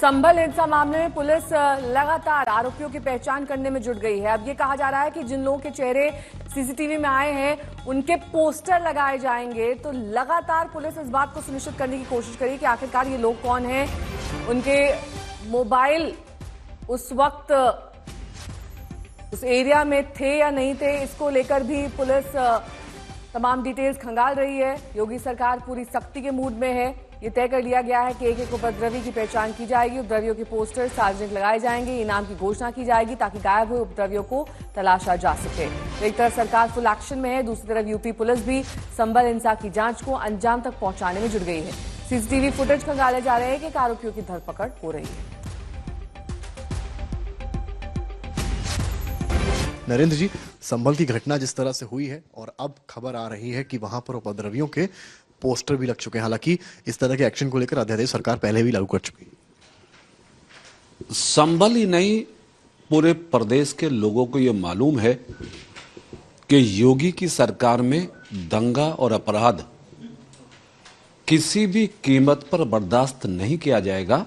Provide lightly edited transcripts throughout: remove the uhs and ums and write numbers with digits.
संभल हिंसा मामले में पुलिस लगातार आरोपियों की पहचान करने में जुट गई है। अब ये कहा जा रहा है कि जिन लोगों के चेहरे सीसीटीवी में आए हैं उनके पोस्टर लगाए जाएंगे। तो लगातार पुलिस इस बात को सुनिश्चित करने की कोशिश करी कि आखिरकार ये लोग कौन हैं, उनके मोबाइल उस वक्त उस एरिया में थे या नहीं थे, इसको लेकर भी पुलिस तमाम डिटेल्स खंगाल रही है। योगी सरकार पूरी सख्ती के मूड में है। ये तय कर लिया गया है कि एक एक उपद्रवी की पहचान की जाएगी, उपद्रवियों के पोस्टर सार्वजनिक लगाए जाएंगे, इनाम की घोषणा की जाएगी ताकि गायब हुए उपद्रवियों को तलाशा जा सके। एक तरफ सरकार फुल एक्शन में है, दूसरी तरफ यूपी पुलिस भी संभल हिंसा की जांच को अंजाम तक पहुंचाने में जुट गई है। सीसीटीवी फुटेज खंगाले जा रहे हैं कि एक आरोपियों की धरपकड़ हो रही है। नरेंद्र जी, संभल की घटना जिस तरह से हुई है और अब खबर आ रही है कि वहां पर उपद्रवियों के पोस्टर भी लग चुके हैं। हालांकि इस तरह के एक्शन को लेकर अध्यादेश सरकार पहले भी लागू कर चुकी है। संभल ही नहीं, पूरे प्रदेश के लोगों को यह मालूम है कि योगी की सरकार में दंगा और अपराध किसी भी कीमत पर बर्दाश्त नहीं किया जाएगा।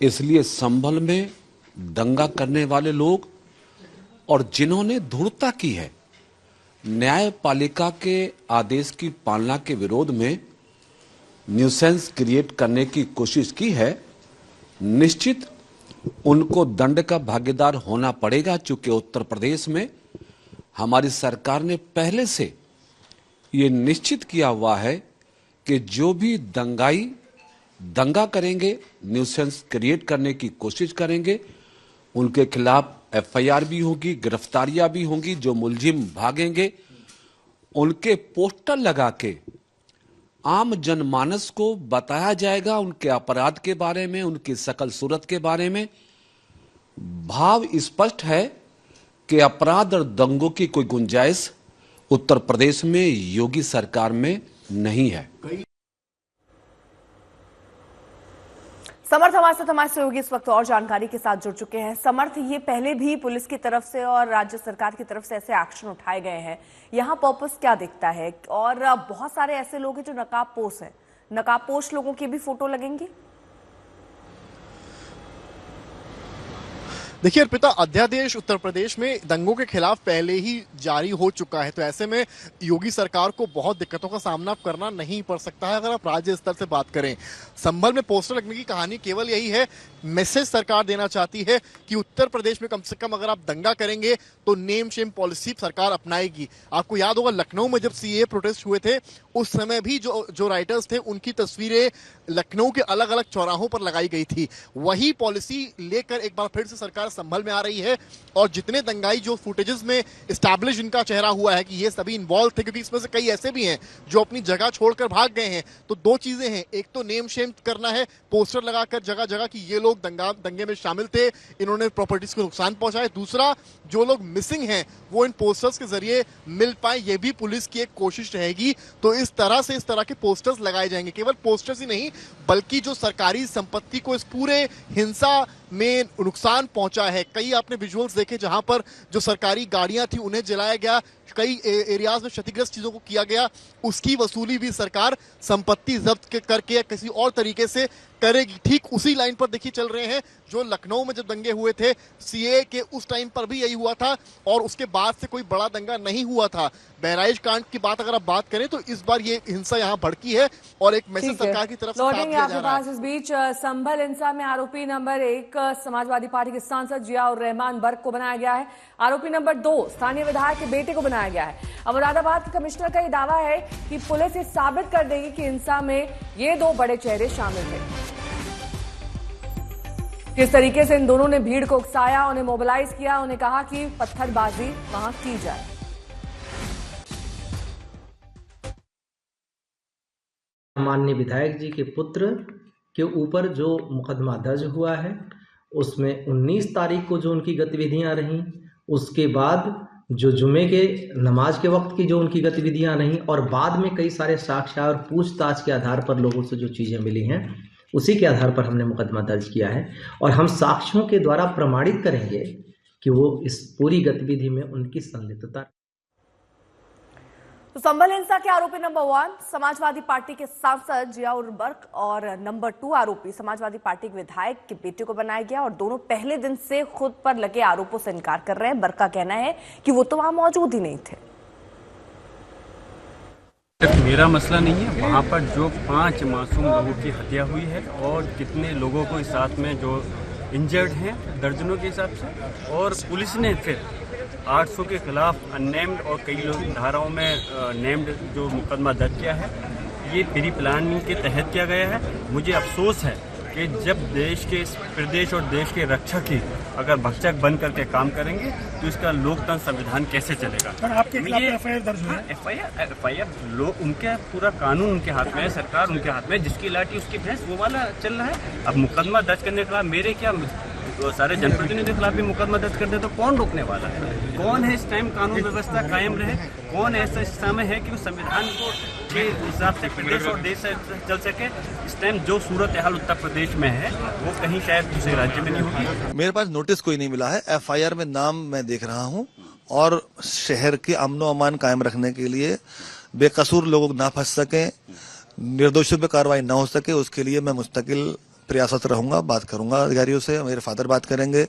इसलिए संभल में दंगा करने वाले लोग और जिन्होंने धूर्तता की है, न्यायपालिका के आदेश की पालना के विरोध में न्यूसेंस क्रिएट करने की कोशिश की है, निश्चित उनको दंड का भागीदार होना पड़ेगा। चूंकि उत्तर प्रदेश में हमारी सरकार ने पहले से ये निश्चित किया हुआ है कि जो भी दंगा करेंगे, न्यूसेंस क्रिएट करने की कोशिश करेंगे, उनके खिलाफ एफआईआर भी होगी, गिरफ्तारियां भी होंगी। जो मुलजिम भागेंगे उनके पोस्टर लगा के आम जनमानस को बताया जाएगा उनके अपराध के बारे में, उनकी शकल सूरत के बारे में। भाव स्पष्ट है कि अपराध और दंगों की कोई गुंजाइश उत्तर प्रदेश में योगी सरकार में नहीं है। समर्थ हमारे सहयोगी इस वक्त और जानकारी के साथ जुड़ चुके हैं। समर्थ, ये पहले भी पुलिस की तरफ से और राज्य सरकार की तरफ से ऐसे एक्शन उठाए गए हैं, यहाँ पर्पस क्या दिखता है? और बहुत सारे ऐसे लोग हैं जो नकाबपोश हैं, नकाबपोश लोगों की भी फोटो लगेंगी? देखिए अर्पिता, अध्यादेश उत्तर प्रदेश में दंगों के खिलाफ पहले ही जारी हो चुका है, तो ऐसे में योगी सरकार को बहुत दिक्कतों का सामना करना नहीं पड़ सकता है। अगर आप राज्य स्तर से बात करें, संभल में पोस्टर लगने की कहानी केवल यही है, मैसेज सरकार देना चाहती है कि उत्तर प्रदेश में कम से कम अगर आप दंगा करेंगे तो नेम शेम पॉलिसी सरकार अपनाएगी। आपको याद होगा लखनऊ में जब सीए प्रोटेस्ट हुए थे, उस समय भी जो राइटर्स थे उनकी तस्वीरें लखनऊ के अलग अलग चौराहों पर लगाई गई थी। वही पॉलिसी लेकर एक बार फिर से सरकार संभल में आ रही है और जितने दंगाई जो फुटेजेस में एस्टैब्लिश इनका चेहरा हुआ है कि ये सभी इन्वॉल्व थे, क्योंकि इसमें से कई ऐसे भी हैं जो अपनी जगह छोड़कर भाग गए हैं। तो दो चीजें हैं, एक तो नेम शेम करना है, पोस्टर लगाकर जगह जगह कि ये लोग दंगे में शामिल थे, इन्होंने प्रॉपर्टीज को नुकसान पहुंचाया। दूसरा, जो लोग मिसिंग हैं वो इन पोस्टर्स के जरिए मिल पाए, ये भी पुलिस की एक कोशिश रहेगी। तो इस तरह के पोस्टर्स लगाए जाएंगे। केवल पोस्टर्स ही नहीं, बल्कि जो सरकारी संपत्ति को इस पूरे हिंसा में नुकसान पहुंचा है, कई आपने विजुअल्स देखे जहां पर जो सरकारी गाड़ियां थी उन्हें जलाया गया, कई एरियाज में क्षतिग्रस्त चीजों को किया गया, उसकी वसूली भी सरकार संपत्ति जब्त करके या किसी और तरीके से करेगी। ठीक उसी लाइन पर देखिए चल रहे हैं जो लखनऊ में जब दंगे हुए थे सीए के, उस टाइम पर भी यही हुआ था और उसके बाद से कोई बड़ा दंगा नहीं हुआ था। बहराइच कांड की बात अगर आप बात करें तो इस बार ये हिंसा यहाँ भड़की है और एक मैसेज सरकार की तरफ से लौटेंगे आपके पास। इस बीच संभल हिंसा में आरोपी नंबर 1 समाजवादी पार्टी के सांसद जियाउर रहमान बर्क को बनाया गया है। आरोपी नंबर 2 स्थानीय विधायक के बेटे को बनाया गया है। अब मुरादाबाद के कमिश्नर का यह दावा है कि पुलिस ये साबित कर देगी कि हिंसा में ये 2 बड़े चेहरे शामिल थे। किस तरीके से इन दोनों ने भीड़ को उकसाया, उन्हें मोबिलाइज किया, उन्हें कहा कि पत्थरबाजी वहां की जाए। माननीय विधायक जी के पुत्र के ऊपर जो मुकदमा दर्ज हुआ है उसमें 19 तारीख को जो उनकी गतिविधियां रहीं, उसके बाद जो जुमे के नमाज के वक्त की जो उनकी गतिविधियां रहीं और बाद में कई सारे साक्ष्य और पूछताछ के आधार पर लोगों से जो चीज़ें मिली हैं, उसी के आधार पर हमने मुकदमा दर्ज किया है और हम साक्ष्यों के द्वारा प्रमाणित करेंगे कि वो इस पूरी गतिविधि में उनकी संलिप्तता। तो संभल हिंसा के आरोपी नंबर 1 समाजवादी पार्टी के सांसद जियाउर बर्क और नंबर 2 आरोपी समाजवादी पार्टी के विधायक के बेटे को बनाया गया और दोनों पहले दिन से खुद पर लगे आरोपों से इनकार कर रहे हैं। बर्क का कहना है कि वो तो वहां मौजूद ही नहीं थे। मेरा मसला नहीं है, वहाँ पर जो 5 मासूम लोगों की हत्या हुई है और कितने लोगों को इस साथ में जो इंजर्ड हैं दर्जनों के हिसाब से, और पुलिस ने फिर 800 के खिलाफ अननेम्ड और कई लोग धाराओं में नेम्ड जो मुकदमा दर्ज किया है, ये प्री प्लानिंग के तहत किया गया है। मुझे अफसोस है कि जब देश के प्रदेश और देश के रक्षक ही अगर भक्षक बन करके काम करेंगे तो इसका लोकतंत्र संविधान कैसे चलेगा। पर आपके खिलाफ एफआईआर दर्ज हुई है। एफआईआर लोग उनके पूरा कानून उनके हाथ में है, सरकार उनके हाथ में, जिसकी लाठी उसकी भैंस वो वाला चल रहा है। अब मुकदमा दर्ज करने के खिलाफ मेरे क्या तो सारे जनप्रतिनिधियों के खिलाफ भी मुकदमा दर्ज कर दे तो कौन रोकने वाला है? कौन है इस टाइम कानून व्यवस्था कायम रहे? कौन ऐसा इस समय है कि उस संविधान को के हिसाब से प्रदेश और देश से चल सके? इस टाइम जो सूरत हाल उत्तर प्रदेश में है वो कहीं शायद दूसरे राज्य में नहीं होगी। मेरे पास नोटिस कोई नहीं मिला है। एफआईआर में नाम मैं देख रहा हूं और शहर के अमनो अमान कायम रखने के लिए बेकसूर लोग ना फंस सके, निर्दोषों पे कार्रवाई ना हो सके, उसके लिए मैं मुस्तकिल प्रयासरत रहूंगा। बात करूंगा अधिकारियों से, मेरे फादर बात करेंगे,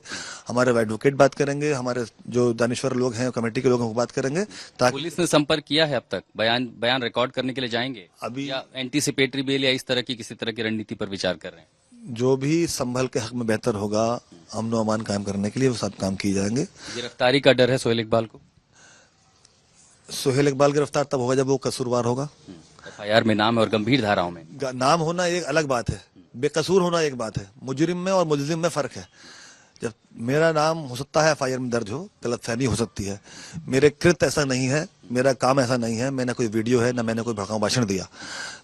हमारे एडवोकेट बात करेंगे, हमारे जो दानिश्वर लोग हैं कमेटी के लोगों को बात करेंगे। ताकि पुलिस ने संपर्क किया है अब तक? बयान रिकॉर्ड करने के लिए जाएंगे अभी या एंटीसिपेटरी बेल या इस तरह की किसी तरह की रणनीति पर विचार कर रहे हैं? जो भी संभल के हक में बेहतर होगा अमनो अमान कायम करने के लिए वो सब काम किए जाएंगे। गिरफ्तारी का डर है सोहेल इकबाल को? सोहेल इकबाल गिरफ्तार तब होगा जब वो कसूरवार होगा। एफआईआर में नाम है और गंभीर धाराओं में नाम होना एक अलग बात है, बेकसूर होना एक बात है। मुजरिम में और मुल्जिम में फर्क है। जब मेरा नाम हो सकता है एफआईआर में दर्ज हो, गलतफहमी हो सकती है। मेरे कृत्य ऐसा नहीं है, मेरा काम ऐसा नहीं है, मैंने कोई वीडियो है ना मैंने कोई भड़काऊ भाषण दिया,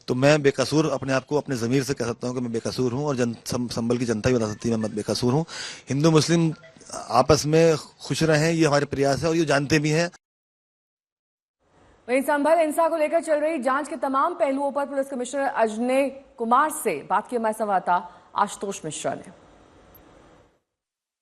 तो मैं बेकसूर अपने आप को अपने जमीर से कह सकता हूँ कि मैं बेकसूर हूँ और संभल की जनता भी बता सकती है मैं बेकसूर हूँ। हिंदू मुस्लिम आपस में खुश रहें, ये हमारे प्रयास है और ये जानते भी हैं। वहीं संभल हिंसा को लेकर चल रही जांच के तमाम पहलुओं पर पुलिस कमिश्नर अजय कुमार से बात की हमारे संवाददाता आशुतोष मिश्रा ने।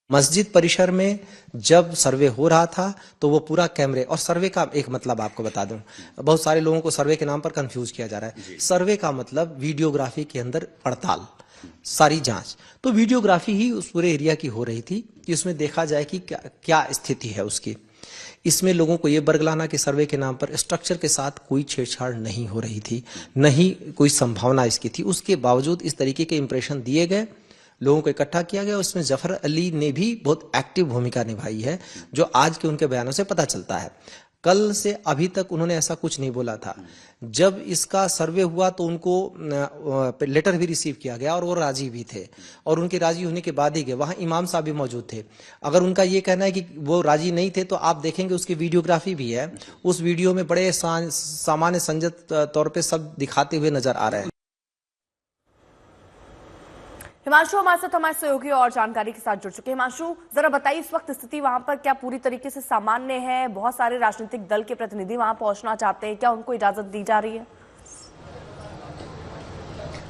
मस्जिद परिसर में जब सर्वे हो रहा था तो वो पूरा कैमरे, और सर्वे का एक मतलब आपको बता दूं, बहुत सारे लोगों को सर्वे के नाम पर कंफ्यूज किया जा रहा है। सर्वे का मतलब वीडियोग्राफी के अंदर पड़ताल, सारी जांच। तो वीडियोग्राफी ही उस पूरे एरिया की हो रही थी कि उसमें देखा जाए कि क्या स्थिति है उसकी। इसमें लोगों को ये बरगलाना कि सर्वे के नाम पर स्ट्रक्चर के साथ कोई छेड़छाड़ नहीं हो रही थी, नहीं कोई संभावना इसकी थी। उसके बावजूद इस तरीके के इंप्रेशन दिए गए, लोगों को इकट्ठा किया गया। उसमें जफर अली ने भी बहुत एक्टिव भूमिका निभाई है, जो आज के उनके बयानों से पता चलता है। कल से अभी तक उन्होंने ऐसा कुछ नहीं बोला था। जब इसका सर्वे हुआ तो उनको लेटर भी रिसीव किया गया और वो राजी भी थे, और उनके राजी होने के बाद ही गए। वहां इमाम साहब भी मौजूद थे। अगर उनका ये कहना है कि वो राजी नहीं थे तो आप देखेंगे उसकी वीडियोग्राफी भी है। उस वीडियो में बड़े सामान्य संजत तौर पे सब दिखाते हुए नजर आ रहे हैं। हिमांशु हमारे साथ हमारे सहयोगी और जानकारी के साथ जुड़ चुके हैं। हिमांशु, जरा बताइए इस वक्त स्थिति वहां पर क्या पूरी तरीके से सामान्य है? बहुत सारे राजनीतिक दल के प्रतिनिधि वहां पहुंचना चाहते हैं, क्या उनको इजाजत दी जा रही है?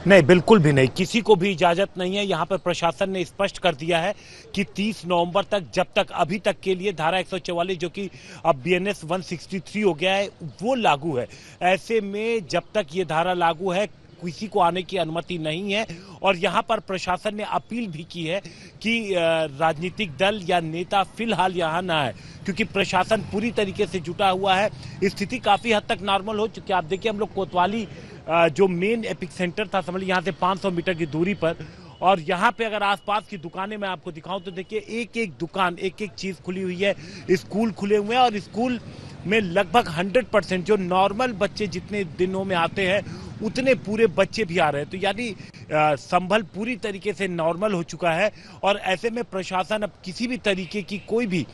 नहीं, बिल्कुल भी नहीं, किसी को भी इजाजत नहीं है। यहाँ पर प्रशासन ने स्पष्ट कर दिया है कि 30 नवंबर तक, जब तक अभी तक के लिए धारा 144 जो कि अब BNS 163 हो गया है वो लागू है। ऐसे में जब तक ये धारा लागू है किसी को आने की अनुमति नहीं है। और यहाँ पर प्रशासन ने अपील भी की है कि राजनीतिक दल या नेता फिलहाल यहाँ ना आए, क्योंकि प्रशासन पूरी तरीके से जुटा हुआ है। स्थिति काफी हद तक नॉर्मल हो चुकी है। आप देखिए, हम लोग कोतवाली जो मेन एपिक सेंटर था समझ यहाँ से 500 मीटर की दूरी पर, और यहाँ पे अगर आसपास की दुकानें मैं आपको दिखाऊं तो देखिए एक एक दुकान, एक एक चीज खुली हुई है। स्कूल खुले हुए हैं और स्कूल में लगभग 100% जो नॉर्मल बच्चे जितने दिनों में आते हैं उतने पूरे बच्चे भी आ रहे हैं। तो यानी संभल पूरी तरीके से नॉर्मल हो चुका है। और ऐसे में प्रशासन अब किसी भी तरीके की कोई भी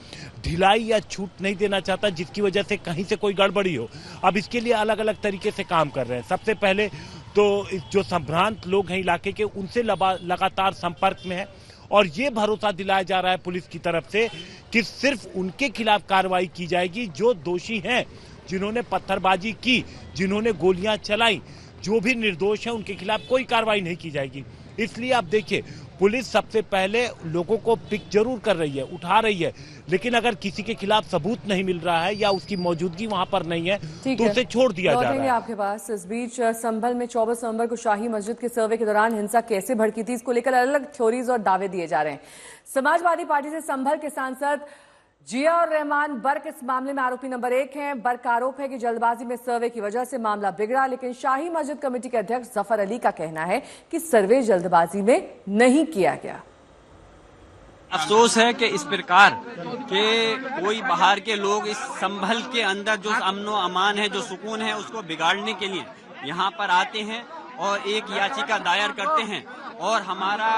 ढिलाई या छूट नहीं देना चाहता जिसकी वजह से कहीं से कोई गड़बड़ी हो। अब इसके लिए अलग अलग तरीके से काम कर रहे हैं। सबसे पहले तो जो संभ्रांत लोग हैं इलाके के, उनसे लगातार संपर्क में है और ये भरोसा दिलाया जा रहा है पुलिस की तरफ से कि सिर्फ उनके खिलाफ कार्रवाई की जाएगी जो दोषी हैं, जिन्होंने पत्थरबाजी की, जिन्होंने गोलियां चलाई। जो भी निर्दोष है उनके खिलाफ कोई कार्रवाई नहीं की जाएगी। इसलिए आप देखिए पुलिस सबसे पहले लोगों को पिक जरूर कर रही है, उठा रही है, लेकिन अगर किसी के खिलाफ सबूत नहीं मिल रहा है या उसकी मौजूदगी वहां पर नहीं है तो उसे छोड़ दिया जा रहा है। आपके पास इस बीच संभल में 24 नवंबर को शाही मस्जिद के सर्वे के दौरान हिंसा कैसे भड़की थी, इसको लेकर अलग अलग थ्योरीज और दावे दिए जा रहे हैं। समाजवादी पार्टी से संभल के सांसद जियाउर रहमान बर्क इस मामले में आरोपी नंबर 1 हैं। बर्क का आरोप है कि जल्दबाजी में सर्वे की वजह से मामला बिगड़ा, लेकिन शाही मस्जिद कमेटी के अध्यक्ष जफर अली का कहना है कि सर्वे जल्दबाजी में नहीं किया गया। अफसोस है कि इस प्रकार के कोई बाहर के लोग इस संभल के अंदर जो अमनो अमान है, जो सुकून है, उसको बिगाड़ने के लिए यहाँ पर आते हैं और एक याचिका दायर करते हैं। और हमारा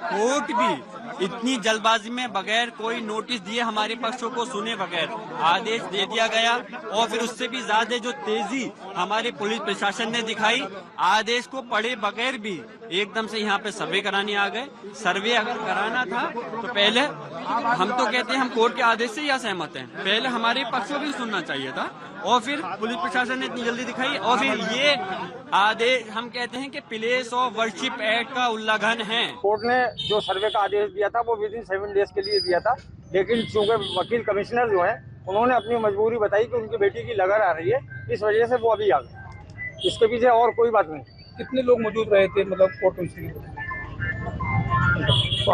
कोर्ट भी इतनी जल्दबाजी में बगैर कोई नोटिस दिए हमारे पक्षों को सुने बगैर आदेश दे दिया गया। और फिर उससे भी ज्यादा जो तेजी हमारे पुलिस प्रशासन ने दिखाई, आदेश को पढ़े बगैर भी एकदम से यहाँ पे सर्वे कराने आ गए। सर्वे अगर कराना था तो पहले हम तो कहते हैं हम कोर्ट के आदेश से ही असहमत हैं, पहले हमारे पक्ष को भी सुनना चाहिए था। और फिर पुलिस प्रशासन ने इतनी जल्दी दिखाई और फिर ये आदेश हम कहते हैं कि प्लेस ऑफ वर्शिप एक्ट का उल्लंघन है। कोर्ट ने जो सर्वे का आदेश दिया था वो विदिन 7 डेज के लिए दिया था, लेकिन चूंकि वकील कमिश्नर जो है उन्होंने अपनी मजबूरी बताई कि उनकी बेटी की लगन आ रही है, इस वजह से वो अभी आ गए। इसके पीछे और कोई बात नहीं। कितने लोग मौजूद रहे थे मतलब कोर्ट में?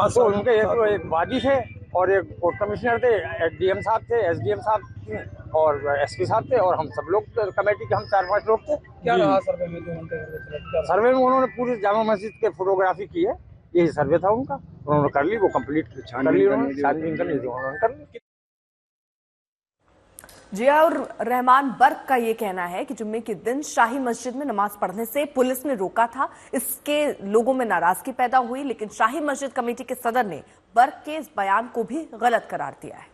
तो उनके एक वादी थे और एक कोर्ट कमिश्नर थे, एसडीएम साहब थे, एसडीएम साहब थे और एसपी साहब थे और हम सब लोग कमेटी के हम 4-5 लोग थे। क्या रहा सर्वे में? सर्वे में उन्होंने पूरी जामा मस्जिद के फोटोग्राफी की है, यही सर्वे था उनका, उन्होंने कर ली, वो कंप्लीट कर ली उन्होंने, छानबीन करनी थी उन्होंने कर ली। जियाउर रहमान बर्क का ये कहना है कि जुम्मे के दिन शाही मस्जिद में नमाज पढ़ने से पुलिस ने रोका था, इसके लोगों में नाराजगी पैदा हुई, लेकिन शाही मस्जिद कमेटी के सदर ने बर्क के इस बयान को भी गलत करार दिया है।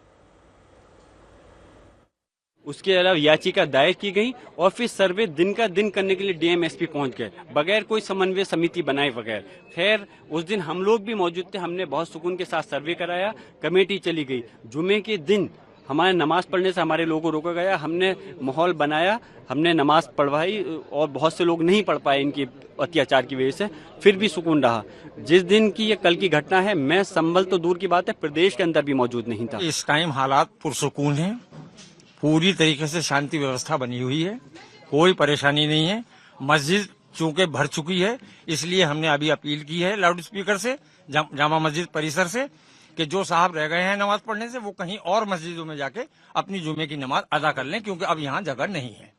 उसके अलावा याचिका दायर की गई और फिर सर्वे दिन का दिन करने के लिए डीएम एसपी पहुंच गए बगैर कोई समन्वय समिति बनाए बगैर। खैर उस दिन हम लोग भी मौजूद थे, हमने बहुत सुकून के साथ सर्वे कराया, कमेटी चली गई। जुमे के दिन हमारे नमाज पढ़ने से हमारे लोगों को रोका गया, हमने माहौल बनाया, हमने नमाज पढ़वाई और बहुत से लोग नहीं पढ़ पाए इनकी अत्याचार की वजह से, फिर भी सुकून रहा। जिस दिन की ये कल की घटना है, मैं संभल तो दूर की बात है प्रदेश के अंदर भी मौजूद नहीं था। इस टाइम हालात पुरसुकून है, पूरी तरीके से शांति व्यवस्था बनी हुई है, कोई परेशानी नहीं है। मस्जिद चूंकि भर चुकी है, इसलिए हमने अभी अपील की है लाउड स्पीकर से, जामा मस्जिद परिसर से, कि जो साहब रह गए हैं नमाज पढ़ने से वो कहीं और मस्जिदों में जाके अपनी जुमे की नमाज अदा कर लें, क्योंकि अब यहाँ जगह नहीं है।